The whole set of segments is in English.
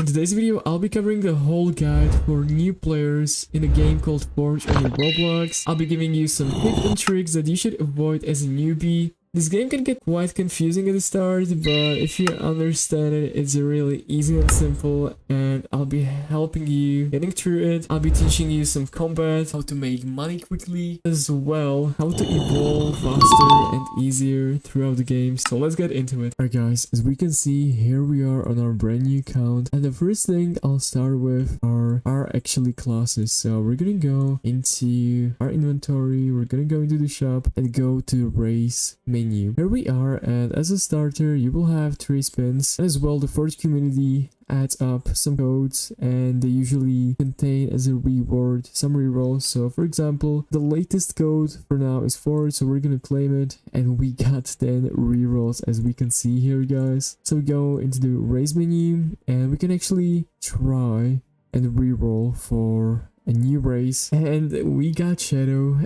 today's video, I'll be covering the whole guide for new players in a game called Forge on Roblox. I'll be giving you some tips and tricks that you should avoid as a newbie. This game can get quite confusing at the start, but if you understand it, it's really easy and simple, and I'll be helping you getting through it. I'll be teaching you some combat, how to make money quickly, as well how to evolve faster and easier throughout the game. So let's get into it. Alright guys, as we can see, here we are on our brand new account, and the first thing I'll start with are actually classes. So we're gonna go into our inventory, we're gonna go into the shop and go to race menu. Here we are, and as a starter you will have 3 spins, and as well the Forge community adds up some codes, and they usually contain as a reward some rerolls. So for example, the latest code for now is 4, so we're gonna claim it, and we got 10 rerolls as we can see here guys. So we go into the race menu and we can actually try and reroll for a new race, and we got Shadow,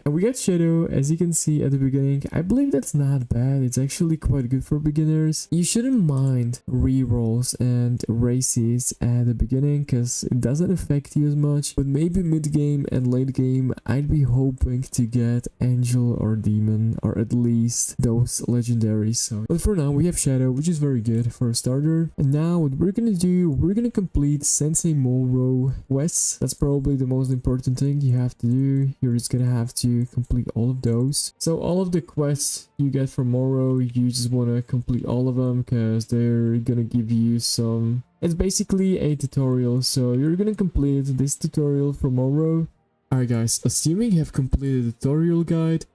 as you can see at the beginning. I believe that's not bad, it's actually quite good for beginners. You shouldn't mind rerolls and races at the beginning because it doesn't affect you as much, but maybe mid game and late game I'd be hoping to get Angel or Demon, or at least those legendaries. So but for now we have Shadow, which is very good for a starter. And now what we're gonna do, we're gonna complete Sensei Moro quests. That's probably the most important thing you have to do. You're just gonna have to complete all of those. So all of the quests you get from Moro, you just want to complete all of them because they're gonna give you some, it's basically a tutorial, so you're gonna complete this tutorial from Moro. Alright guys, assuming you have completed the tutorial guide,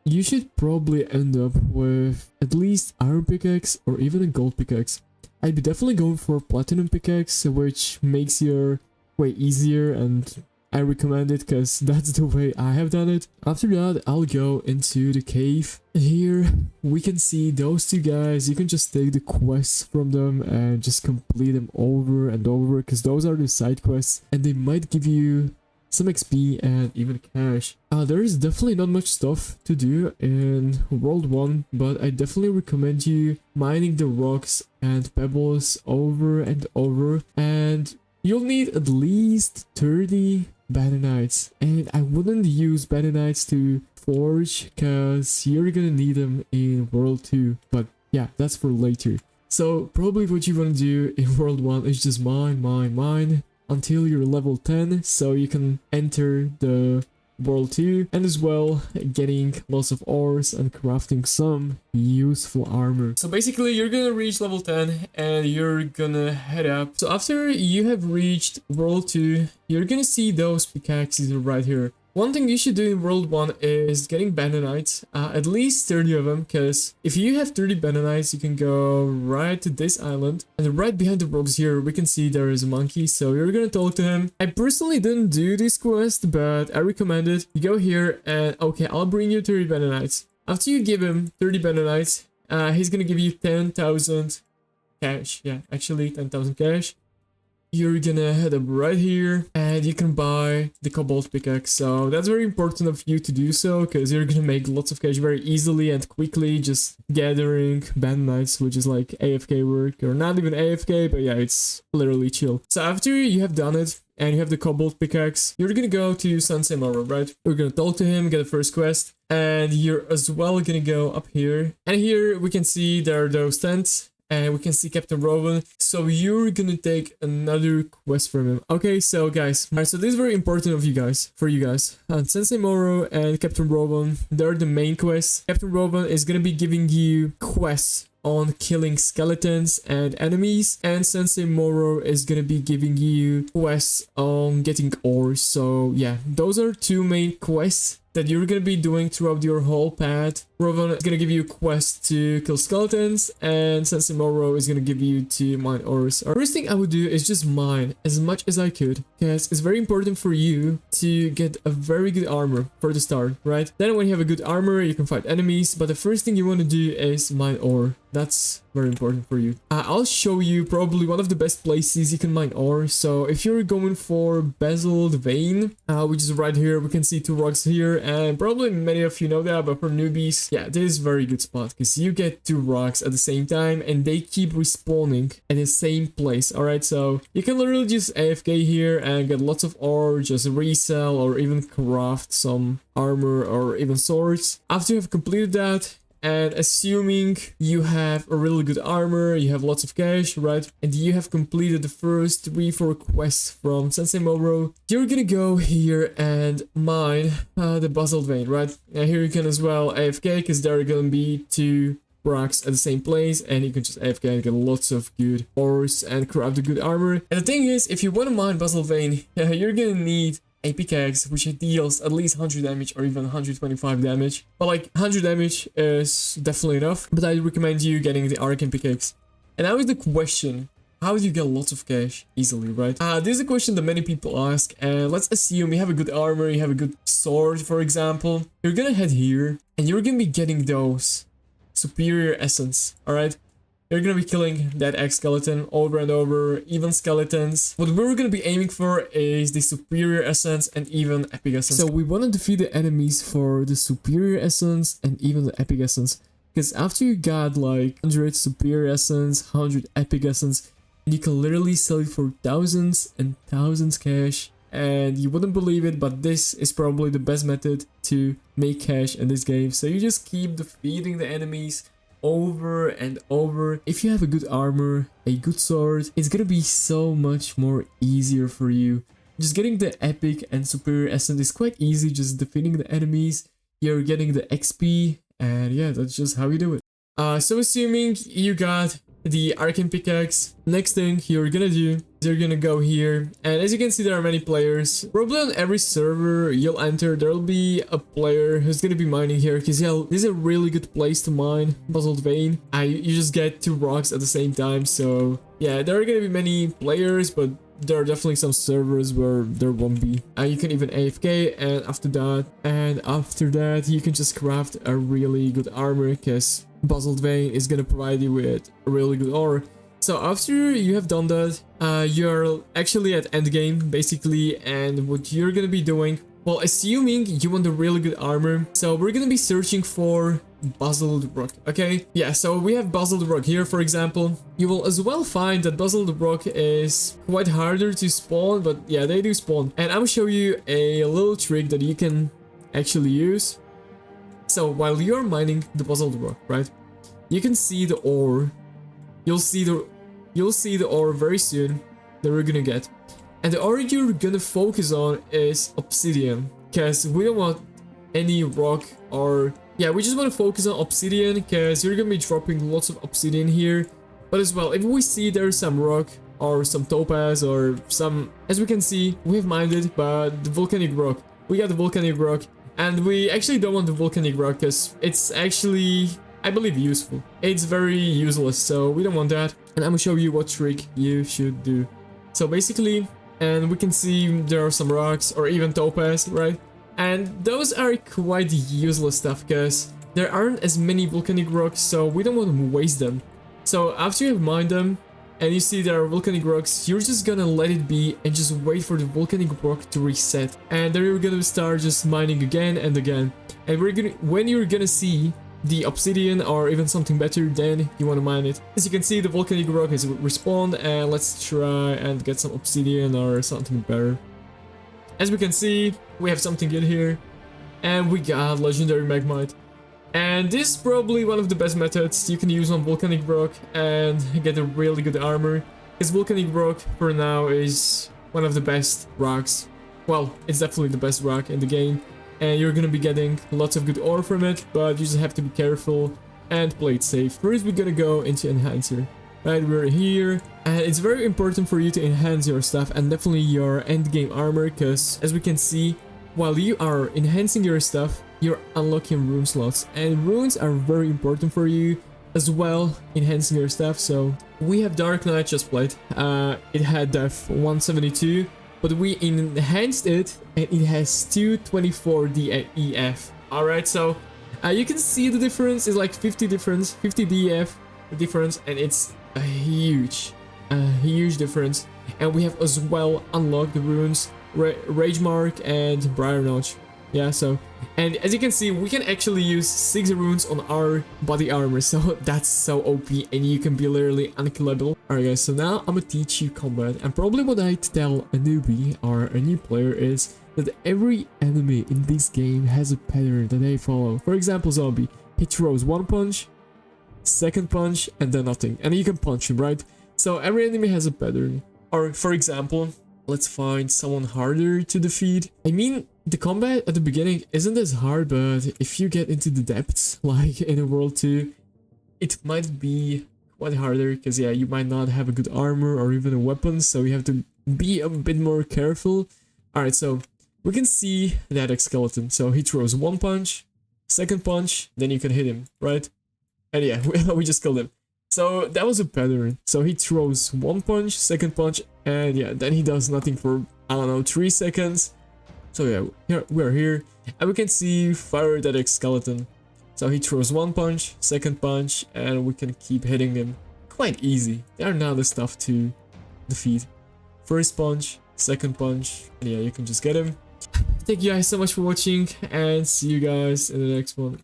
you should probably end up with at least iron pickaxe or even a gold pickaxe. I'd be definitely going for platinum pickaxe, which makes your way easier, and I recommend it because that's the way I have done it. After that, I'll go into the cave. Here we can see those 2 guys. You can just take the quests from them and just complete them over and over, because those are the side quests and they might give you some XP and even cash. There is definitely not much stuff to do in World 1, but I definitely recommend you mining the rocks and pebbles over and over, and you'll need at least 30 bananites, and I wouldn't use bananites to forge because you're gonna need them in World 2, but yeah, that's for later. So probably what you want to do in World 1 is just mine until you're level 10, so you can enter the World 2, and as well getting lots of ores and crafting some useful armor. So basically you're gonna reach level 10 and you're gonna head up. So after you have reached World 2, you're gonna see those pickaxes right here. One thing you should do in World 1 is getting bananites, at least 30 of them, because if you have 30 bananites, you can go right to this island, and right behind the rocks here, we can see there is a monkey, so you're gonna talk to him. I personally didn't do this quest, but I recommend it. You go here, and okay, I'll bring you 30 bananites. After you give him 30 bananites, he's gonna give you 10,000 cash. Yeah, actually 10,000 cash. You're gonna head up right here and you can buy the cobalt pickaxe. So that's very important of you to do so, because you're gonna make lots of cash very easily and quickly just gathering bananites, which is like AFK work, or not even AFK, but yeah, it's literally chill. So after you have done it and you have the cobalt pickaxe, you're gonna go to Sensei Moro, right? We're gonna talk to him, get the first quest, and you're as well gonna go up here. And here we can see there are those tents, and we can see Captain Rowan, so you're gonna take another quest from him. Okay, so guys, alright, so this is very important of you guys, for you guys. Sensei Moro and Captain Rowan, they're the main quests. Captain Rowan is gonna be giving you quests on killing skeletons and enemies, and Sensei Moro is gonna be giving you quests on getting ores. So yeah, those are 2 main quests that you're gonna be doing throughout your whole path. Rowan is gonna give you quests to kill skeletons, and Sensei Moro is gonna give you to mine ores. First thing I would do is just mine as much as I could, because it's very important for you to get a very good armor for the start, right? Then when you have a good armor, you can fight enemies, but the first thing you want to do is mine ore. That's very important for you. I'll show you probably one of the best places you can mine ore. So if you're going for basalt vein, which is right here, we can see 2 rocks here, and probably many of you know that, but for newbies, yeah, this is a very good spot because you get 2 rocks at the same time and they keep respawning at the same place. All right, so you can literally just AFK here and get lots of ore, just resell or even craft some armor or even swords. After you have completed that, and assuming you have a really good armor, you have lots of cash, right? And you have completed the first 3-4 quests from Sensei Mobro, you're gonna go here and mine the basalt vein, right? And here you can as well AFK because there are gonna be 2 rocks at the same place, and you can just AFK and get lots of good ores and craft a good armor. And the thing is, if you want to mine basalt vein, you're gonna need a pickaxe which deals at least 100 damage or even 125 damage. But like 100 damage is definitely enough, but I recommend you getting the arcane pickaxe. And now is the question, how do you get lots of cash easily, right? This is a question that many people ask, and let's assume you have a good armor, you have a good sword, for example. You're gonna head here and you're gonna be getting those superior essence, all right? You're gonna be killing that X skeleton over and over, even skeletons. What we're gonna be aiming for is the superior essence and even epic essence. So we want to defeat the enemies for the superior essence and even the epic essence. Because after you got like 100 superior essence, 100 epic essence, you can literally sell it for thousands and thousands cash. And you wouldn't believe it, but this is probably the best method to make cash in this game. So you just keep defeating the enemies over and over. If you have a good armor, a good sword, it's gonna be so much more easier for you. Just getting the epic and superior essence is quite easy, just defeating the enemies. You're getting the XP, and yeah, that's just how you do it. So assuming you got the arcane pickaxe, next thing you're gonna do is you're gonna go here, and as you can see, there are many players. Probably on every server you'll enter, there'll be a player who's gonna be mining here, because yeah, this is a really good place to mine basalt vein. You just get 2 rocks at the same time, so yeah, there are gonna be many players, but there are definitely some servers where there won't be. You can even AFK, and after that you can just craft a really good armor, because basalt vein is gonna provide you with a really good ore. So after you have done that, you're actually at endgame basically, and what you're gonna be doing, well, assuming you want a really good armor, so we're gonna be searching for basalt rock, okay? Yeah, so we have basalt rock here, for example. You will as well find that basalt rock is quite harder to spawn, but yeah, they do spawn. And I'm gonna show you a little trick that you can actually use. So while you're mining the basalt rock, right, you can see the ore. You'll see the ore very soon that we're gonna get. And the ore you're gonna focus on is obsidian, because we don't want any rock, or yeah, we just want to focus on obsidian, because you're gonna be dropping lots of obsidian here. But as well, if we see there's some rock or some topaz or some, as we can see, we have mined it, but the volcanic rock, we got the volcanic rock, and we actually don't want the volcanic rock because it's actually, I believe, useful. It's very useless, so we don't want that. And I'm gonna show you what trick you should do. So basically, and we can see there are some rocks or even topaz, right? And those are quite useless stuff because there aren't as many volcanic rocks, so we don't want to waste them. So after you have mined them and you see there are volcanic rocks, you're just gonna let it be and just wait for the volcanic rock to reset. And then you're gonna start just mining again and again. And when you're gonna see the obsidian or even something better, then you want to mine it. As you can see, the volcanic rock has respawned, and let's try and get some obsidian or something better. As we can see, we have something good here, and we got legendary magmite. And this is probably one of the best methods you can use on volcanic rock and get a really good armor, because volcanic rock for now is one of the best rocks. Well, it's definitely the best rock in the game, and you're gonna be getting lots of good ore from it, but you just have to be careful and play it safe. First, we're gonna go into enhancer. Right, we're here, and it's very important for you to enhance your stuff and definitely your end game armor, because as we can see, while you are enhancing your stuff, you're unlocking rune slots, and runes are very important for you as well, enhancing your stuff. So we have Dark Knight chestplate. It had def 172, but we enhanced it and it has 224 DEF. Alright, so you can see the difference is like 50 difference, 50 DEF difference, and it's a huge difference. And we have as well unlocked the runes Rage Mark and Briar Notch. Yeah, so, and as you can see, we can actually use 6 runes on our body armor, so that's so OP, and you can be literally unkillable. Alright guys, so now I'm gonna teach you combat, and probably what I'd tell a newbie or a new player is that every enemy in this game has a pattern that they follow. For example, zombie, he throws 1 punch, 2nd punch, and then nothing, and you can punch him, right? So every enemy has a pattern. Or for example, let's find someone harder to defeat. I mean, the combat at the beginning isn't as hard, but if you get into the depths, like in a World 2, it might be quite harder, because yeah, you might not have a good armor or even a weapon, so you have to be a bit more careful. Alright, so we can see that skeleton. So he throws 1 punch, 2nd punch, then you can hit him, right? And yeah, we just killed him. So that was a pattern. So he throws 1 punch, 2nd punch, and yeah, then he does nothing for, I don't know, 3 seconds. So yeah, we're here, and we can see fire that skeleton. So he throws 1 punch, 2nd punch, and we can keep hitting him. Quite easy. They are not the stuff to defeat. 1st punch, 2nd punch, and yeah, you can just get him. Thank you guys so much for watching, and see you guys in the next one.